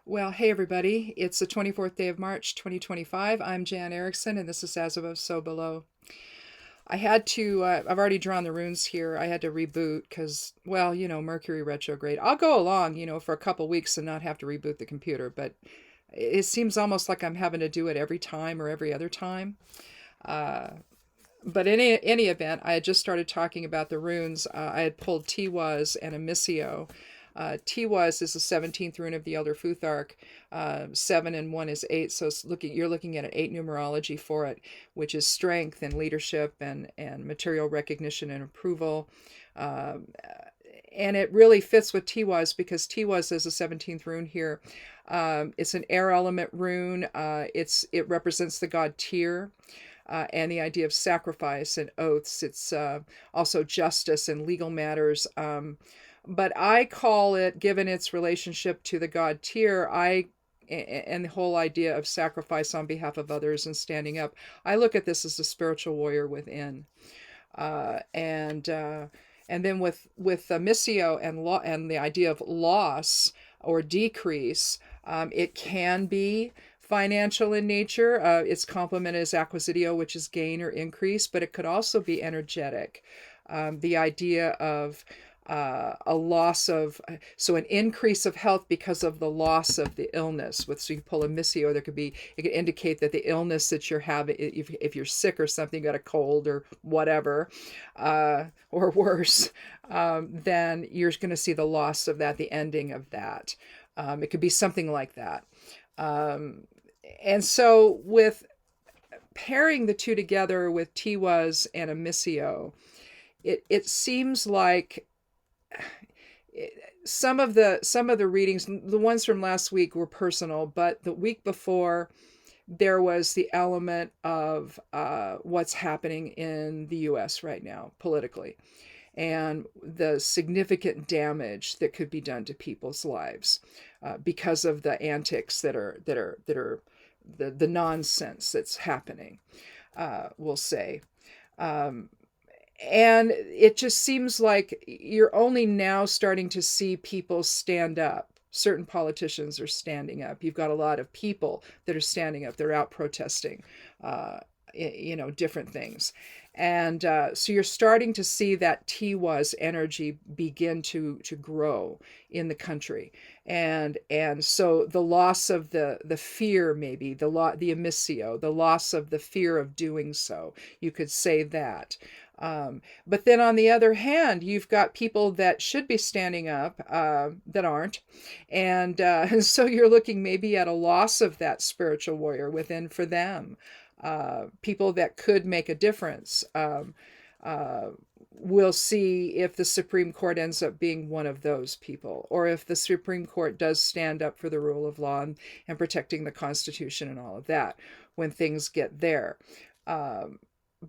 Well, hey everybody. It's the 24th day of March, 2025. I'm Jan Erickson, and this is As Above, So Below. I've already drawn the runes here. I had to reboot because, well, Mercury retrograde. I'll go along, for a couple weeks and not have to reboot the computer, but it seems almost like I'm having to do it every time or every other time. Uh, but in any event, I had just started talking about the runes. I had pulled Tiwaz and a Missio. Tiwaz is the 17th rune of the Elder Futhark. 7 and 1 is 8, so you're looking at an 8 numerology for it, which is strength and leadership and material recognition and approval. And it really fits with Tiwaz because Tiwaz is the 17th rune here. It's an air element rune. It represents the god Tyr. And the idea of sacrifice and oaths. It's also justice and legal matters. But I call it, given its relationship to the god Tyr, and the whole idea of sacrifice on behalf of others and standing up, I look at this as a spiritual warrior within. And then with Missio and the idea of loss or decrease, it can be financial in nature. Its complement is acquisitio, which is gain or increase, but it could also be energetic. The idea of a loss of, so an increase of health because of the loss of the illness. So you pull a Missio, it could indicate that the illness that you're having, if you're sick or something, got a cold or whatever, or worse, then you're going to see the loss of that, the ending of that. It could be something like that. And so with pairing the two together with Tiwaz and a Missio, it seems like some of the readings, the ones from last week were personal, but the week before there was the element of what's happening in the U.S. right now politically, and the significant damage that could be done to people's lives because of the antics that are the nonsense that's happening. We'll say. And it just seems like you're only now starting to see people stand up. Certain politicians are standing up. You've got a lot of people that are standing up. They're out protesting, different things. And so you're starting to see that Tiwaz energy begin to grow in the country. And so the loss of the fear, maybe, the emissio, the loss of the fear of doing so, you could say that. But then on the other hand, you've got people that should be standing up that aren't. And so you're looking maybe at a loss of that spiritual warrior within for them. People that could make a difference. We'll see if the Supreme Court ends up being one of those people, or if the Supreme Court does stand up for the rule of law and protecting the Constitution and all of that when things get there.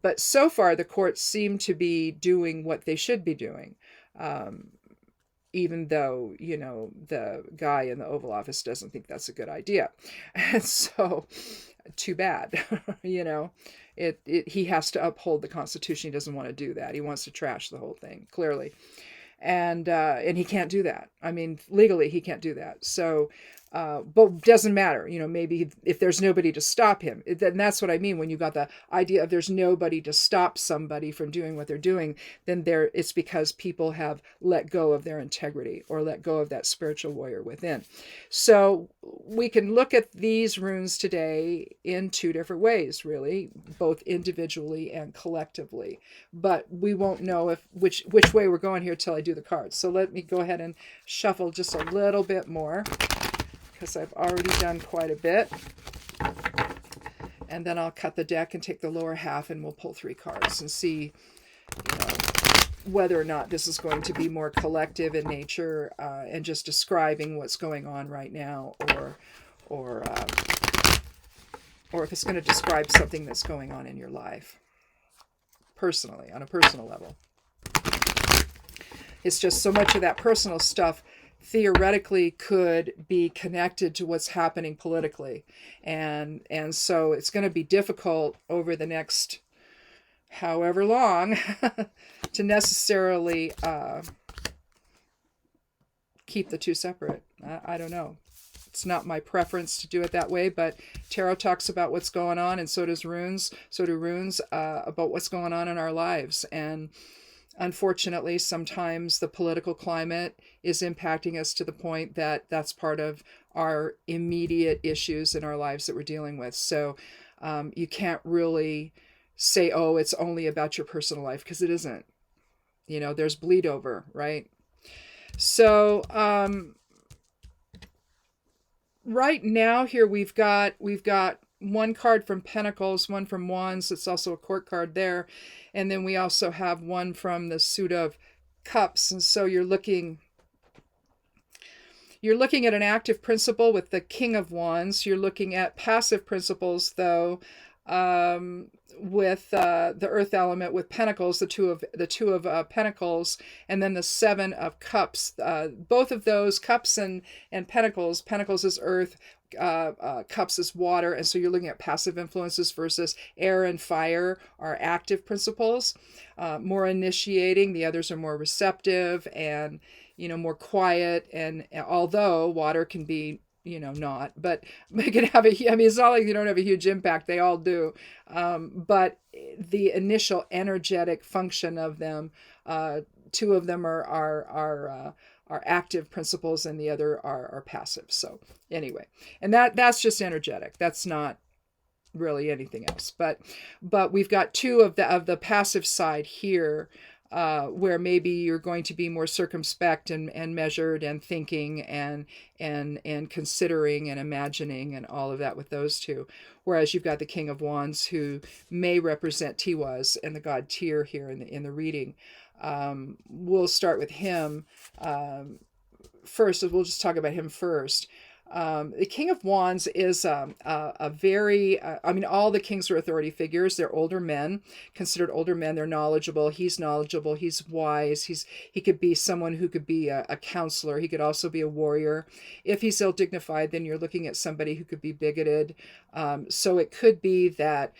But so far, the courts seem to be doing what they should be doing, even though, the guy in the Oval Office doesn't think that's a good idea. And so, too bad, he has to uphold the Constitution. He doesn't want to do that. He wants to trash the whole thing, clearly. And he can't do that. I mean, legally, he can't do that. So, but doesn't matter, maybe if there's nobody to stop him, then that's what I mean. When you got the idea of there's nobody to stop somebody from doing what they're doing, then it's because people have let go of their integrity or let go of that spiritual warrior within. So we can look at these runes today in two different ways, really, both individually and collectively. But we won't know which way we're going here till I do the cards. So let me go ahead and shuffle just a little bit more, because I've already done quite a bit. And then I'll cut the deck and take the lower half, and we'll pull 3 cards and see, whether or not this is going to be more collective in nature and just describing what's going on right now, or if it's going to describe something that's going on in your life personally, on a personal level. It's just so much of that personal stuff theoretically could be connected to what's happening politically. And so it's going to be difficult over the next however long to necessarily keep the two separate. I don't know. It's not my preference to do it that way, but tarot talks about what's going on, and so does runes. So do runes about what's going on in our lives. And unfortunately, sometimes the political climate is impacting us to the point that that's part of our immediate issues in our lives that we're dealing with. So you can't really say, oh, it's only about your personal life, because it isn't. There's bleed over, right? So right now here we've got one card from Pentacles, one from Wands. It's also a court card there. And then we also have one from the suit of Cups. And so you're looking at an active principle with the King of Wands. You're looking at passive principles, though, with the Earth element, with Pentacles, the two of Pentacles, and then the Seven of Cups. Both of those, Cups and Pentacles. Pentacles is Earth. Cups is water, and so you're looking at passive influences versus air and fire are active principles, more initiating. The others are more receptive and more quiet. And although water can be not, but it can have it's not like you don't have a huge impact. They all do, but the initial energetic function of them, two of them are active principles, and the other are passive. So anyway, and that's just energetic. That's not really anything else. But we've got two of the passive side here, where maybe you're going to be more circumspect and measured and thinking and considering and imagining and all of that with those two. Whereas you've got the King of Wands, who may represent Tiwaz and the god Tyr here in the reading. We'll start with him first. We'll just talk about him first. The King of Wands is a very, all the kings are authority figures. They're older men, considered older men. They're knowledgeable. He's knowledgeable. He's wise. He could be someone who could be a counselor. He could also be a warrior. If he's ill-dignified, then you're looking at somebody who could be bigoted. So it could be that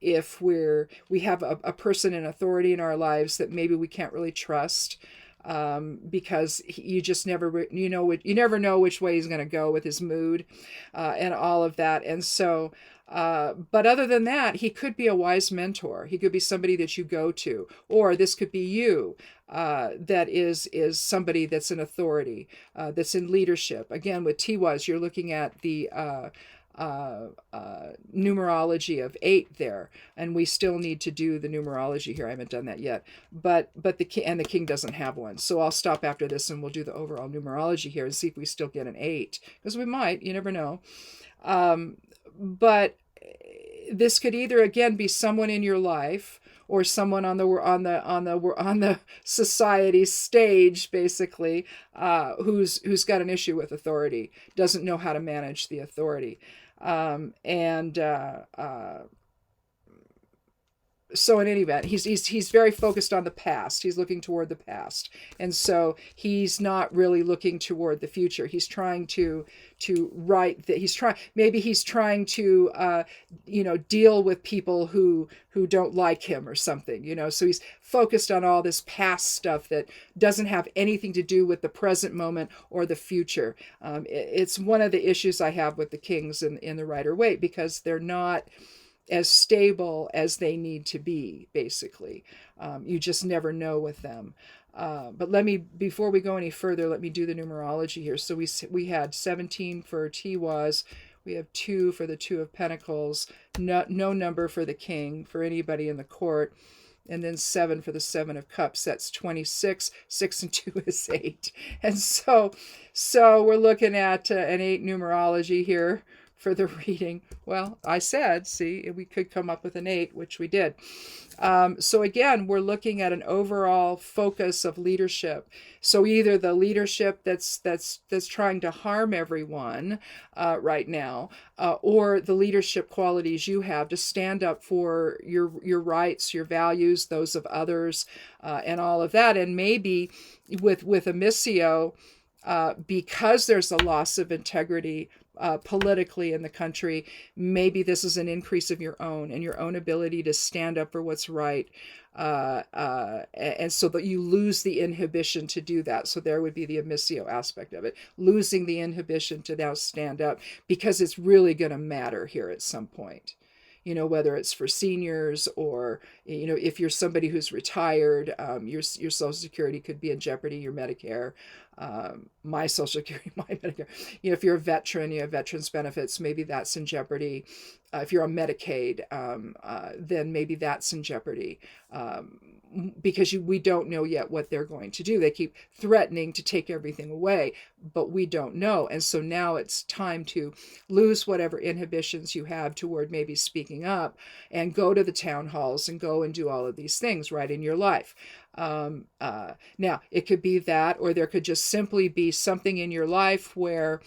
if we have a person in authority in our lives that maybe we can't really trust, because you just never know which way he's going to go with his mood, and all of that. And so, but other than that, he could be a wise mentor. He could be somebody that you go to, or this could be you, that is somebody that's in authority, that's in leadership. Again, with Tiwaz, you're looking at the numerology of 8 there, and we still need to do the numerology here. I haven't done that yet, but the king doesn't have one. So I'll stop after this and we'll do the overall numerology here and see if we still get an 8, because we might. You never know. But this could either again be someone in your life, or someone on the society stage, basically, who's got an issue with authority, doesn't know how to manage the authority. So in any event, he's very focused on the past. He's looking toward the past, and so he's not really looking toward the future. He's trying to write that. He's trying to deal with people who don't like him or something. So he's focused on all this past stuff that doesn't have anything to do with the present moment or the future. It's one of the issues I have with the kings in the Rider-Waite, because they're not as stable as they need to be, basically. You just never know with them. But before we go any further, let me do the numerology here. So we had 17 for Tiwaz. We have 2 for the Two of Pentacles. No number for the king, for anybody in the court. And then 7 for the Seven of Cups. That's 26. 6 and 2 is 8. And so we're looking at an 8 numerology here for the reading. Well, I said, see, we could come up with an 8, which we did. So again, we're looking at an overall focus of leadership. So either the leadership that's trying to harm everyone right now, or the leadership qualities you have to stand up for your rights, your values, those of others, and all of that. And maybe with Amicio, because there's a loss of integrity politically in the country, maybe this is an increase of your own and your own ability to stand up for what's right. And so that you lose the inhibition to do that. So there would be the emissio aspect of it, losing the inhibition to now stand up, because it's really going to matter here at some point. Whether it's for seniors or, if you're somebody who's retired, your Social Security could be in jeopardy, your Medicare, my Social Security, my Medicare. If you're a veteran, you have veterans benefits, maybe that's in jeopardy. If you're on Medicaid, then maybe that's in jeopardy. Because we don't know yet what they're going to do. They keep threatening to take everything away, but we don't know. And so now it's time to lose whatever inhibitions you have toward maybe speaking up and go to the town halls and go and do all of these things right in your life. Now, it could be that, or there could just simply be something in your life where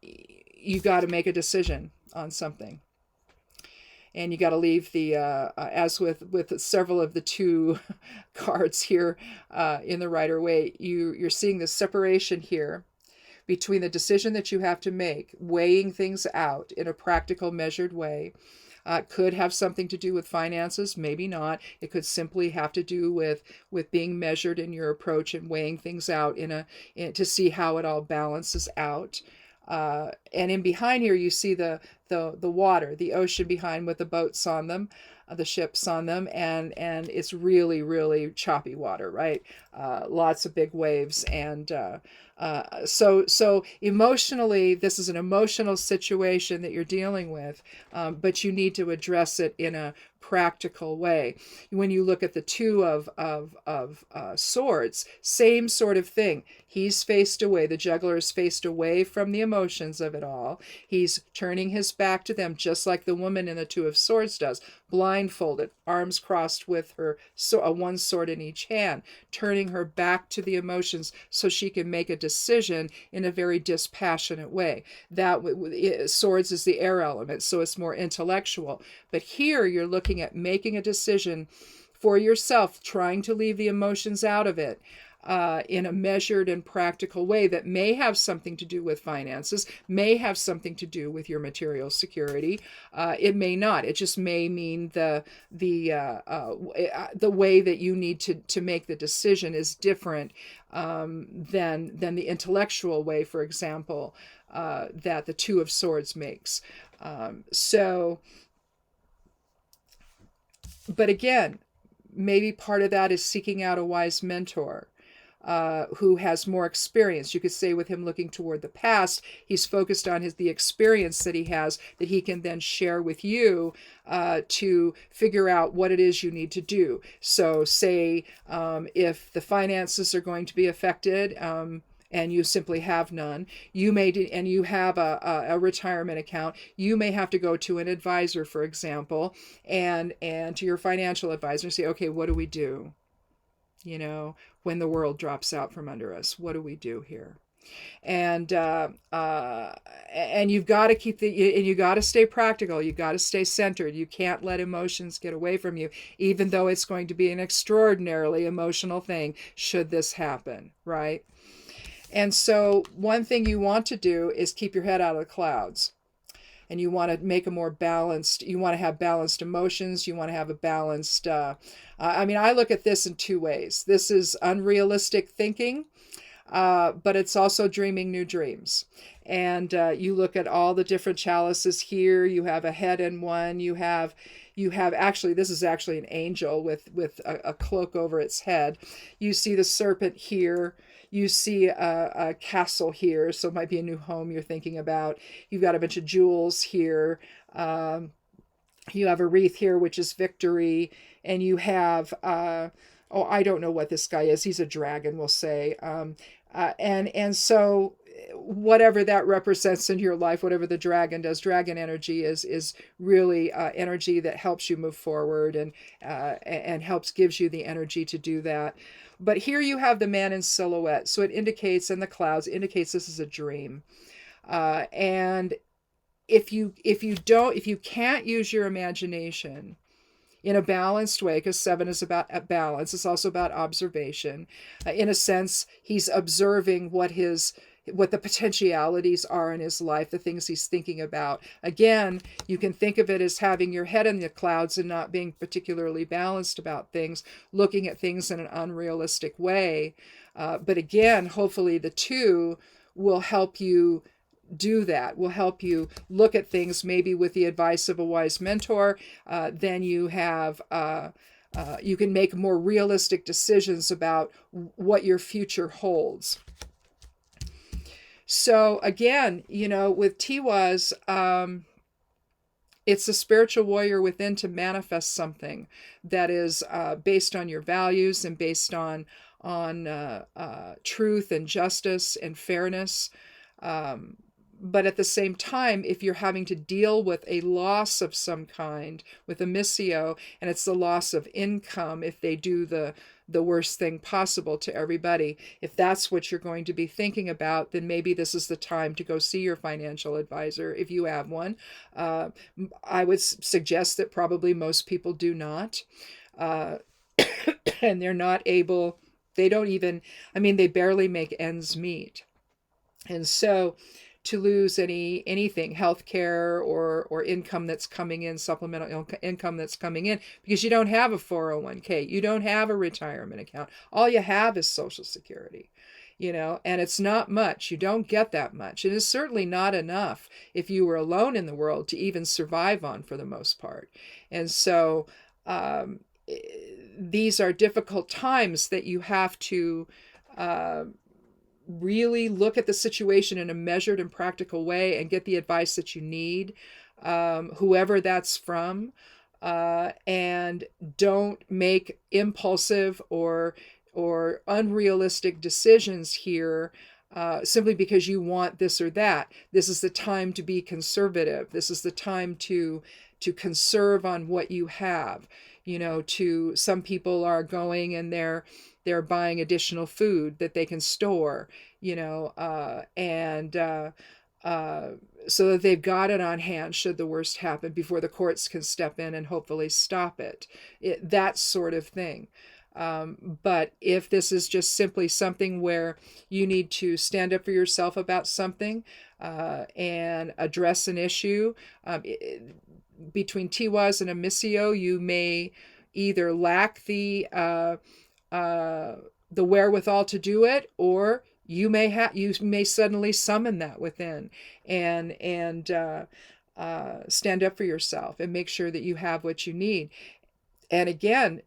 you got to make a decision on something. And you got to leave the, as with several of the two cards here in the Rider-Waite, you're seeing the separation here between the decision that you have to make, weighing things out in a practical, measured way. Could have something to do with finances, maybe not. It could simply have to do with being measured in your approach and weighing things out to see how it all balances out. And in behind here, you see the water, the ocean behind with the boats on them, the ships on them, and it's really, really choppy water, right? Lots of big waves, and so emotionally, this is an emotional situation that you're dealing with, but you need to address it in a practical way. When you look at the two of swords, same sort of thing. He's faced away. The juggler is faced away from the emotions of it all. He's turning his back to them, just like the woman in the Two of Swords does, blindfolded, arms crossed with her one sword in each hand, turning her back to the emotions so she can make a decision in a very dispassionate way. Swords is the air element, so it's more intellectual. But here you're looking at making a decision for yourself, trying to leave the emotions out of it. In a measured and practical way that may have something to do with finances, may have something to do with your material security. It may not. It just may mean the way that you need to make the decision is different than the intellectual way, for example, that the Two of Swords makes. But again, maybe part of that is seeking out a wise mentor. Who has more experience. You could say with him looking toward the past, he's focused on the experience that he has that he can then share with you to figure out what it is you need to do. So say if the finances are going to be affected, and you simply have none, and you have a retirement account, you may have to go to an advisor, for example, and to your financial advisor and say, okay, what do we do? When the world drops out from under us, what do we do here? And you've got to and you got to stay practical. You got to stay centered. You can't let emotions get away from you, even though it's going to be an extraordinarily emotional thing should this happen, right? And so one thing you want to do is keep your head out of the clouds. And you want to make a more balanced, you want to have balanced emotions, you want to have a balanced, I look at this in two ways. This is unrealistic thinking, but it's also dreaming new dreams. And you look at all the different chalices here, you have a head in one, you have actually, this is actually an angel with a cloak over its head. You see the serpent here. You see a castle here, so it might be a new home you're thinking about. You've got a bunch of jewels here. You have a wreath here, which is victory. And you have, I don't know what this guy is. He's a dragon, we'll say. And so whatever that represents in your life, whatever the dragon does, dragon energy is really energy that helps you move forward and gives you the energy to do that. But here you have the man in silhouette, so it indicates, in the clouds, indicates this is a dream. And if you can't use your imagination, in a balanced way, because 7 is about a balance. It's also about observation. In a sense, he's observing what the potentialities are in his life, the things he's thinking about. Again, you can think of it as having your head in the clouds and not being particularly balanced about things, looking at things in an unrealistic way. But again, hopefully the 2 will help you do that, will help you look at things maybe with the advice of a wise mentor. Then you have you can make more realistic decisions about what your future holds. So again, with Tiwaz, it's the spiritual warrior within to manifest something that is based on your values and based on truth and justice and fairness. But at the same time, if you're having to deal with a loss of some kind with a missio, and it's the loss of income if they do the worst thing possible to everybody, if that's what you're going to be thinking about, then maybe this is the time to go see your financial advisor if you have one. I would suggest that probably most people do not. And they're not able, they don't even, they barely make ends meet. And so to lose anything, healthcare or income that's coming in, supplemental income that's coming in, because you don't have a 401k, you don't have a retirement account. All you have is Social Security, and it's not much. You don't get that much. It is certainly not enough if you were alone in the world to even survive on, for the most part. And so these are difficult times that you have to really look at the situation in a measured and practical way and get the advice that you need, whoever that's from, and don't make impulsive or unrealistic decisions here simply because you want this or that. This is the time to be conservative. This is the time to conserve on what you have. Some people are going and they're buying additional food that they can store, and so that they've got it on hand should the worst happen before the courts can step in and hopefully stop it. That sort of thing. But if this is just simply something where you need to stand up for yourself about something and address an issue, between Tiwaz and a missio, you may either lack the wherewithal to do it, or you may suddenly summon that within and stand up for yourself and make sure that you have what you need. And again,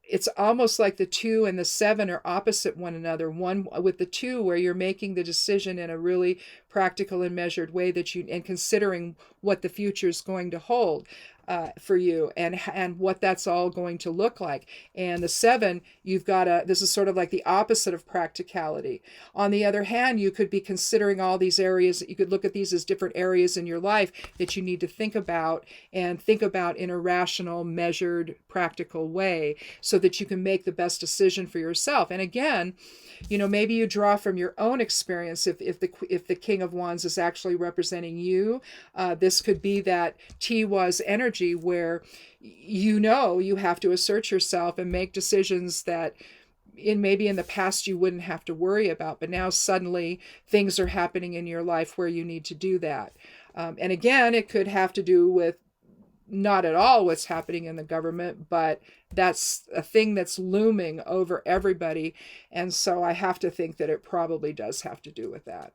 it's almost like the 2 and the 7 are opposite one another. One with the 2, where you're making the decision in a really practical and measured way and considering what the future is going to hold for you and what that's all going to look like. And the 7, this is sort of like the opposite of practicality. On the other hand, you could be considering all these areas. You could look at these as different areas in your life that you need to think about in a rational, measured, practical way so that you can make the best decision for yourself. And again, maybe you draw from your own experience. If the King of Wands is actually representing you, this could be that Tiwaz energy where you have to assert yourself and make decisions that maybe in the past you wouldn't have to worry about, but now suddenly things are happening in your life where you need to do that. And again, it could have to do with not at all what's happening in the government, but that's a thing that's looming over everybody. And so I have to think that it probably does have to do with that,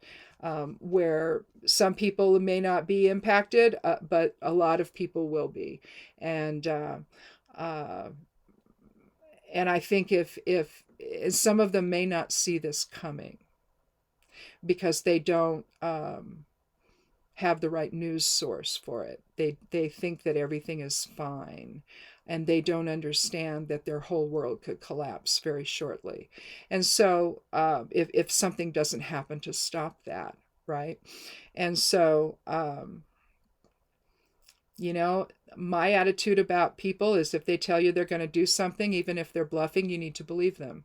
where some people may not be impacted, but a lot of people will be. And I think if some of them may not see this coming because they don't have the right news source for it. They think that everything is fine, and they don't understand that their whole world could collapse very shortly. And so if something doesn't happen to stop that, right? And so, my attitude about people is if they tell you they're going to do something, even if they're bluffing, you need to believe them.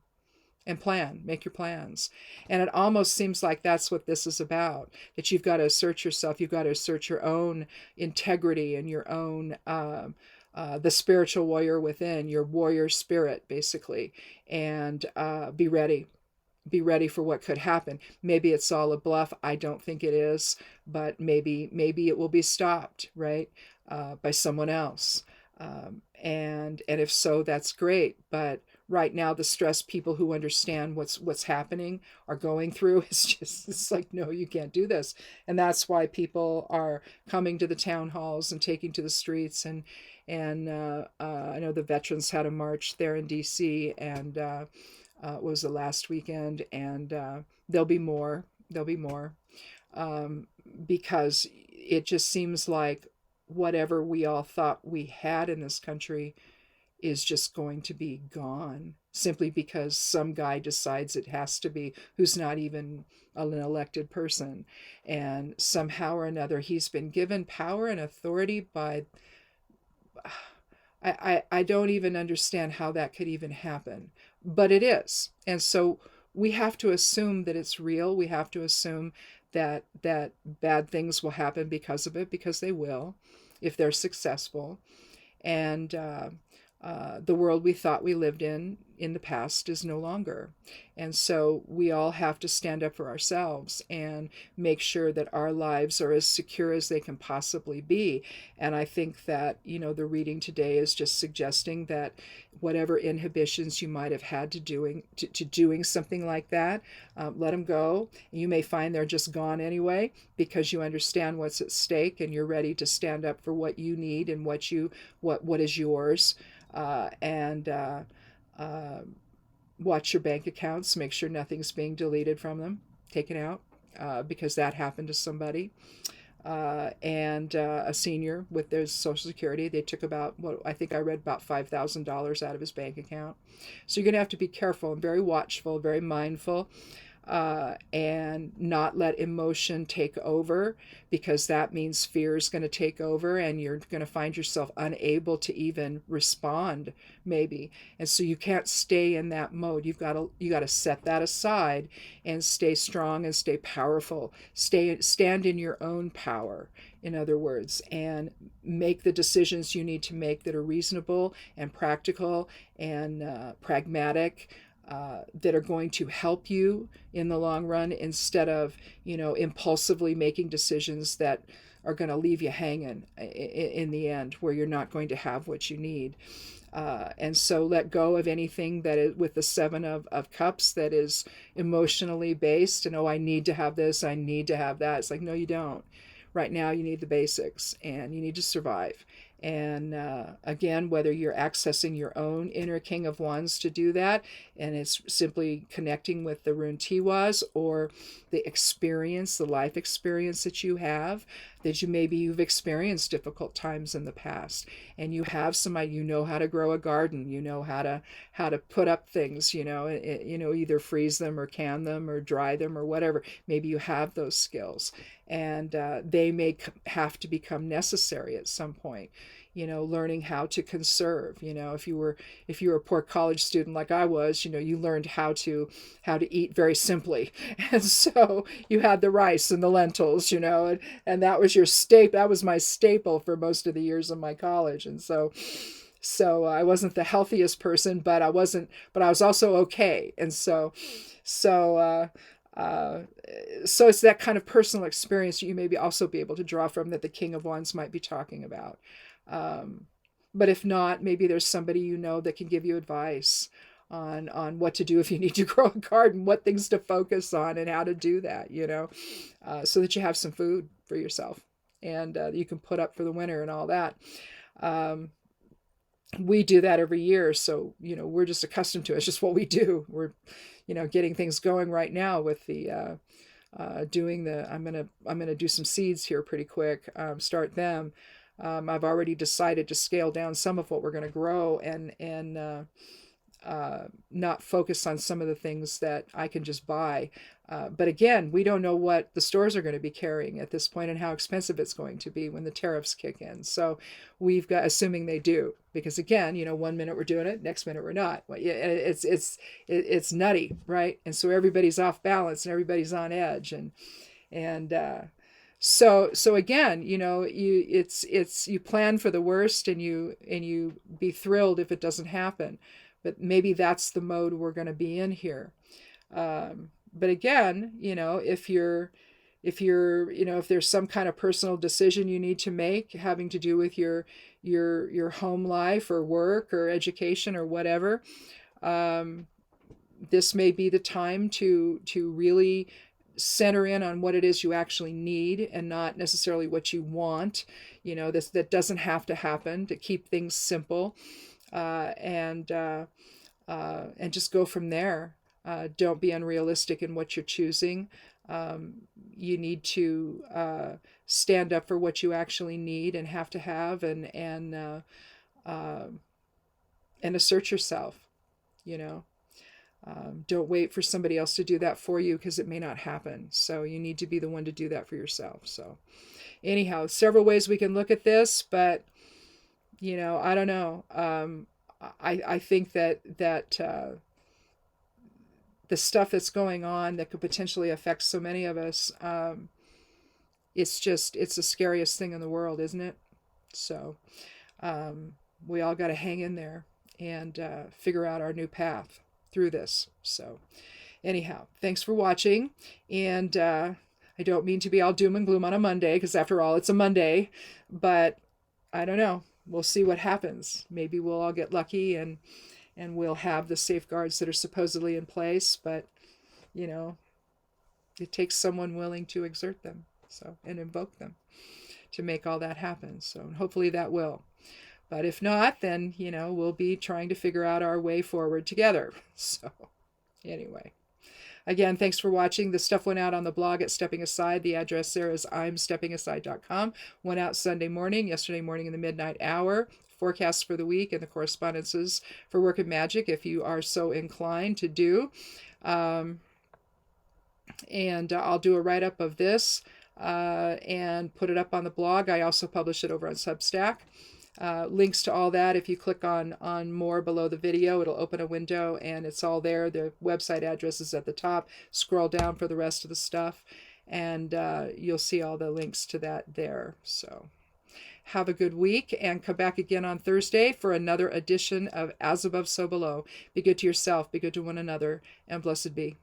And make your plans. And it almost seems like that's what this is about, that you've got to assert yourself. You've got to assert your own integrity and your own the spiritual warrior within, your warrior spirit, basically, and be ready. Be ready for what could happen. Maybe it's all a bluff. I don't think it is, but maybe it will be stopped, right, by someone else. And if so, that's great. But right now, the stress people who understand what's happening are going through is just, it's like, no, you can't do this. And that's why people are coming to the town halls and taking to the streets. And I know the veterans had a march there in DC, and it was the last weekend, and there'll be more. There'll be more, because it just seems like whatever we all thought we had in this country is just going to be gone, simply because some guy decides it has to be, who's not even an elected person. And somehow or another, he's been given power and authority by, I don't even understand how that could even happen, but it is. And so we have to assume that it's real. We have to assume that bad things will happen because of it, because they will, if they're successful. And the world we thought we lived in the past is no longer. And so we all have to stand up for ourselves and make sure that our lives are as secure as they can possibly be. And I think that, the reading today is just suggesting that whatever inhibitions you might have had to doing something like that, let them go. You may find they're just gone anyway, because you understand what's at stake and you're ready to stand up for what you need and what is yours. And watch your bank accounts, make sure nothing's being deleted from them, taken out, because that happened to somebody. And a senior with their Social Security, they took about, I think I read, about $5,000 out of his bank account. So you're going to have to be careful and very watchful, very mindful. And not let emotion take over, because that means fear is going to take over and you're going to find yourself unable to even respond, maybe. And so you can't stay in that mode. You got to set that aside and stay strong and stay powerful. Stand in your own power, in other words, and make the decisions you need to make that are reasonable and practical and pragmatic, that are going to help you in the long run, instead of, impulsively making decisions that are going to leave you hanging in the end, where you're not going to have what you need. And so let go of anything that is, with the Seven of Cups, that is emotionally based, and, I need to have this, I need to have that. It's like, no, you don't. Right now, you need the basics, and you need to survive. And again, whether you're accessing your own inner King of Wands to do that, and it's simply connecting with the rune Tiwaz, or the experience, the life experience that you have, that you've experienced difficult times in the past, and you have somebody, how to grow a garden, how to put up things, either freeze them or can them or dry them or whatever. Maybe you have those skills, and they may have to become necessary at some point. Learning how to conserve. If you were a poor college student like I was, you learned how to eat very simply, and so you had the rice and the lentils, and that was your staple. That was my staple for most of the years of my college, and so I wasn't the healthiest person, but I was also okay, and so it's that kind of personal experience that you maybe also be able to draw from, that the King of Wands might be talking about. But if not, maybe there's somebody that can give you advice on what to do if you need to grow a garden, what things to focus on, and how to do that, so that you have some food for yourself, and you can put up for the winter and all that. We do that every year, so we're just accustomed to it. It's just what we do. We're getting things going right now with the doing the I'm gonna do some seeds here pretty quick, start them. I've already decided to scale down some of what we're going to grow, and not focus on some of the things that I can just buy. But again, we don't know what the stores are going to be carrying at this point and how expensive it's going to be when the tariffs kick in. So we've got, assuming they do, because again, 1 minute we're doing it, next minute we're not. It's nutty, right? And so everybody's off balance and everybody's on edge, and So again, you plan for the worst, and you be thrilled if it doesn't happen, but maybe that's the mode we're going to be in here. But again, if there's some kind of personal decision you need to make having to do with your home life or work or education or whatever, this may be the time to really center in on what it is you actually need and not necessarily what you want. That doesn't have to happen, to keep things simple, and just go from there. Don't be unrealistic in what you're choosing. You need to stand up for what you actually need and have to have, and assert yourself. Don't wait for somebody else to do that for you, because it may not happen. So you need to be the one to do that for yourself. So anyhow, several ways we can look at this, but I don't know. I think that the stuff that's going on that could potentially affect so many of us, it's the scariest thing in the world, isn't it? So we all got to hang in there and figure out our new path through this. So anyhow, thanks for watching. And I don't mean to be all doom and gloom on a Monday, because after all, it's a Monday. But I don't know. We'll see what happens. Maybe we'll all get lucky and we'll have the safeguards that are supposedly in place. But, it takes someone willing to exert them, and invoke them to make all that happen. So hopefully that will. But if not, then, we'll be trying to figure out our way forward together. So anyway, again, thanks for watching. The stuff went out on the blog at Stepping Aside. The address there is imsteppingaside.com. Went out Sunday morning, yesterday morning in the midnight hour. Forecasts for the week and the correspondences for Work and Magic, if you are so inclined to do. And I'll do a write-up of this and put it up on the blog. I also publish it over on Substack. Links to all that, if you click on more below the video, it'll open a window and it's all there. The website address is at the top. Scroll down for the rest of the stuff, and you'll see all the links to that there. So have a good week, and come back again on Thursday for another edition of As Above, So Below. Be good to yourself, be good to one another, and blessed be.